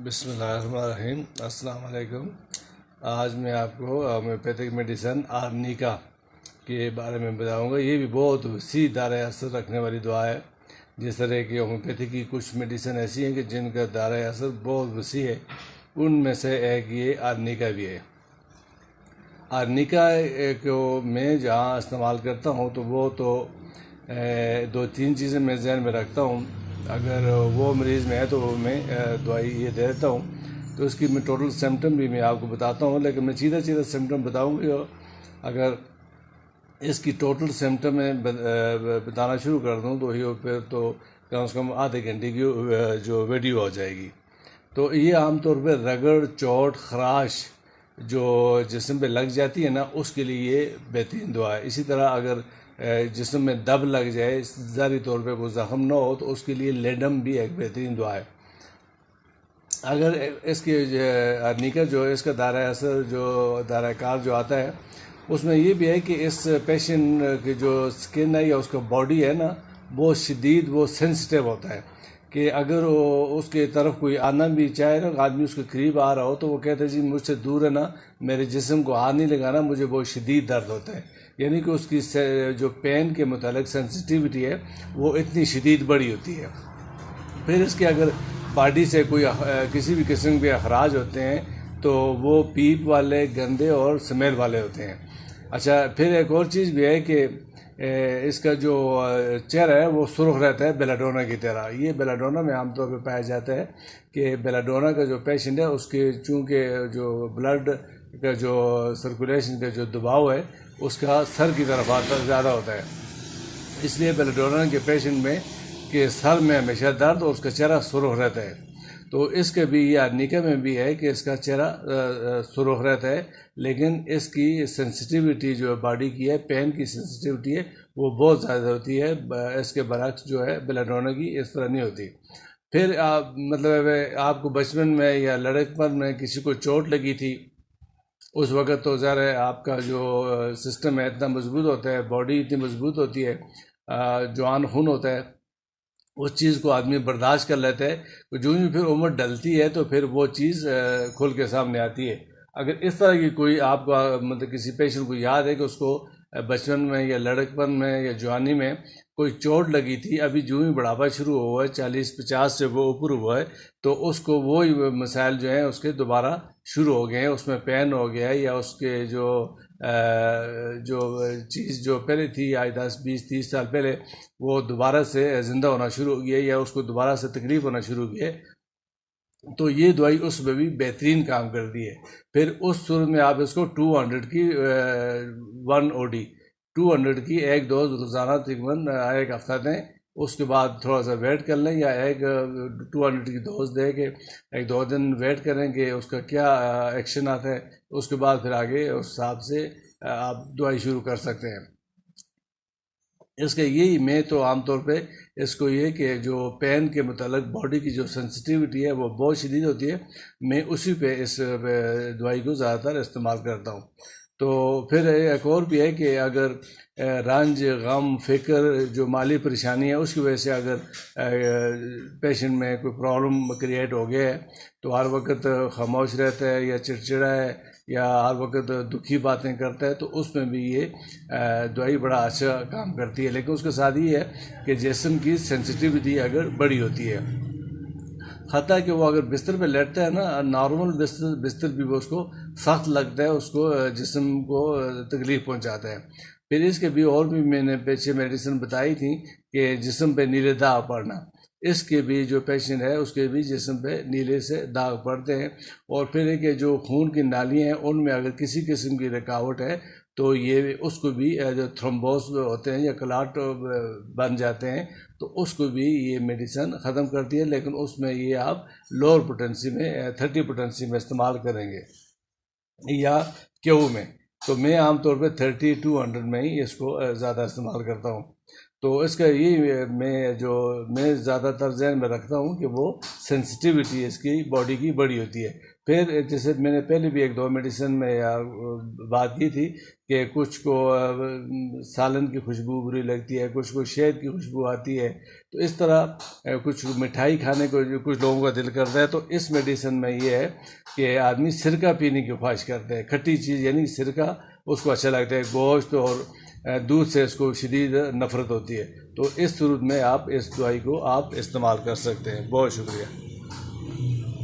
بسم اللہ الرحمن الرحیم۔ السلام علیکم۔ آج میں آپ کو ہومیوپیتھک میڈیسن آرنیکا کے بارے میں بتاؤں گا۔ یہ بھی بہت وسیع دائرۂ اثر رکھنے والی دوا ہے۔ جس طرح کہ ہومیوپیتھی کی کچھ میڈیسن ایسی ہیں کہ جن کا دائرۂ اثر بہت وسیع ہے، ان میں سے ایک یہ آرنیکا بھی ہے۔ آرنیکا کو میں جہاں استعمال کرتا ہوں تو وہ دو تین چیزیں میں ذہن میں رکھتا ہوں۔ اگر وہ مریض میں ہے تو میں دوائی یہ دے دیتا ہوں، تو اس کی میں ٹوٹل سمٹم بھی میں آپ کو بتاتا ہوں، لیکن میں سیدھا سمٹم بتاؤں گا۔ اگر اس کی ٹوٹل سمٹم میں بتانا شروع کر دوں تو یہ پھر تو کم سے کم آدھے گھنٹے کی جو ویڈیو ہو جائے گی۔ تو یہ عام طور پہ رگڑ، چوٹ، خراش جو جسم پہ لگ جاتی ہے نا، اس کے لیے یہ بہترین دعا ہے۔ اسی طرح اگر جسم میں دب لگ جائے، ظاہری طور پہ کوئی زخم نہ ہو، تو اس کے لیے لیڈم بھی ایک بہترین دعا ہے۔ اگر اس کی آرنیکا جو اس کا دائرۂ اثر جو دائرۂ کار جو آتا ہے، اس میں یہ بھی ہے کہ اس پیشنٹ کی جو سکن ہے یا اس کا باڈی ہے نا، وہ شدید وہ سینسٹیو ہوتا ہے کہ اگر اس کے طرف کوئی آنا بھی چاہے نا، آدمی اس کے قریب آ رہا ہو تو وہ کہتا ہے جی مجھ سے دور ہے نا، میرے جسم کو ہاتھ نہیں لگانا، مجھے بہت شدید درد ہوتا ہے۔ یعنی کہ اس کی جو پین کے متعلق سینسٹیوٹی ہے وہ اتنی شدید بڑی ہوتی ہے۔ پھر اس کے اگر باڈی سے کوئی کسی بھی قسم کے اخراج ہوتے ہیں تو وہ پیپ والے، گندے اور سمیل والے ہوتے ہیں۔ اچھا، پھر ایک اور چیز بھی ہے کہ اس کا جو چہرہ ہے وہ سرخ رہتا ہے بیلاڈونا کی طرح۔ یہ بیلاڈونا میں عام طور پہ پایا جاتا ہے کہ بیلاڈونا کا جو پیشنٹ ہے، اس کے چونکہ جو بلڈ کا جو سرکولیشن کا جو دباؤ ہے اس کا سر کی طرف زیادہ ہوتا ہے، اس لیے بیلاڈونا کے پیشنٹ میں کہ سر میں ہمیشہ درد اور اس کا چہرہ سرخ رہتا ہے۔ تو اس کے بھی یہ آرنیکا میں بھی ہے کہ اس کا چہرہ سرخ رہتا ہے، لیکن اس کی سینسٹیوٹی جو باڈی کی ہے، پین کی سینسٹیوٹی ہے، وہ بہت زیادہ ہوتی ہے۔ اس کے برعکس جو ہے بیلاڈونا کی اس طرح نہیں ہوتی۔ پھر مطلب آپ کو بچپن میں یا لڑکپن میں کسی کو چوٹ لگی تھی، اس وقت تو ظاہر ہے آپ کا جو سسٹم ہے اتنا مضبوط ہوتا ہے، باڈی اتنی مضبوط ہوتی ہے، جوان خون ہوتا ہے، اس چیز کو آدمی برداشت کر لیتا ہے۔ جو ہی پھر عمر ڈلتی ہے تو پھر وہ چیز کھل کے سامنے آتی ہے۔ اگر اس طرح کی کوئی آپ کا مطلب کسی پیشنٹ کو یاد ہے کہ اس کو بچپن میں یا لڑکپن میں یا جوانی میں کوئی چوٹ لگی تھی، ابھی جو ہی بڑھاپا شروع ہوا ہے، 40-50 سے وہ اوپر ہوا ہے، تو اس کو وہی مسائل جو ہیں اس کے دوبارہ شروع ہو گئے ہیں، اس میں پین ہو گیا ہے، یا اس کے جو چیز جو پہلے تھی آج 10-20-30 سال پہلے، وہ دوبارہ سے زندہ ہونا شروع ہو گیا ہے، یا اس کو دوبارہ سے تکلیف ہونا شروع ہو گیا ہے، تو یہ دوائی اس میں بھی بہترین کام کرتی ہے۔ پھر اس صورت میں آپ اس کو 200 کی 1 OD 200 کی ایک ڈوز روزانہ تقریباً ایک ہفتہ دیں، اس کے بعد تھوڑا سا ویٹ کر لیں، یا ایک 200 کی ڈوز دے کے 1-2 دن ویٹ کریں کہ اس کا کیا ایکشن آتا ہے، اس کے بعد پھر آگے اس حساب سے آپ دوائی شروع کر سکتے ہیں۔ اس کے یہی میں تو عام طور پہ اس کو یہ کہ جو پین کے متعلق باڈی کی جو سینسٹیوٹی ہے وہ بہت شدید ہوتی ہے، میں اسی پہ اس دوائی کو زیادہ تر استعمال کرتا ہوں۔ تو پھر ایک اور بھی ہے کہ اگر رنج، غم، فکر، جو مالی پریشانی ہے اس کی وجہ سے اگر پیشنٹ میں کوئی پرابلم کریٹ ہو گیا ہے، تو ہر وقت خاموش رہتا ہے یا چڑچڑا ہے یا ہر وقت دکھی باتیں کرتا ہے، تو اس میں بھی یہ دوائی بڑا اچھا کام کرتی ہے۔ لیکن اس کے ساتھ یہ ہے کہ جسم کی سینسٹیوٹی اگر بڑی ہوتی ہے، حتیٰ کہ وہ اگر بستر پہ لیٹتا ہے نا، نارمل بستر بھی وہ اس کو سخت لگتا ہے، اس کو جسم کو تکلیف پہنچاتا ہے۔ پھر اس کے بھی اور بھی میں نے پیچھے میڈیسن بتائی تھی کہ جسم پہ نیلے داغ پڑنا، اس کے بھی جو پیشنٹ ہے اس کے بھی جسم پہ نیلے سے داغ پڑتے ہیں۔ اور پھر ہے کہ جو خون کی نالیاں ہیں ان میں اگر کسی قسم کی رکاوٹ ہے تو یہ اس کو بھی جو تھرومبوس ہوتے ہیں یا کلاٹ بن جاتے ہیں، تو اس کو بھی یہ میڈیسن ختم کرتی ہے، لیکن اس میں یہ آپ لوور پوٹنسی میں 30 پوٹنسی میں استعمال کریں گے یا کیو میں۔ تو میں عام طور پہ 30-200 میں ہی اس کو زیادہ استعمال کرتا ہوں۔ تو اس کا یہ میں زیادہ تر ذہن میں رکھتا ہوں کہ وہ سینسٹیوٹی اس کی باڈی کی بڑی ہوتی ہے۔ پھر جیسے میں نے پہلے بھی ایک دو میڈیسن میں بات کی تھی کہ کچھ کو سالن کی خوشبو بری لگتی ہے، کچھ کو شہد کی خوشبو آتی ہے، تو اس طرح کچھ مٹھائی کھانے کو کچھ لوگوں کا دل کرتا ہے، تو اس میڈیسن میں یہ ہے کہ آدمی سرکہ پینے کی خواہش کرتے ہیں، کھٹی چیز یعنی سرکہ اس کو اچھا لگتا ہے، گوشت اور دودھ سے اس کو شدید نفرت ہوتی ہے۔ تو اس صورت میں آپ اس دوائی کو آپ استعمال کر سکتے ہیں۔ بہت شکریہ۔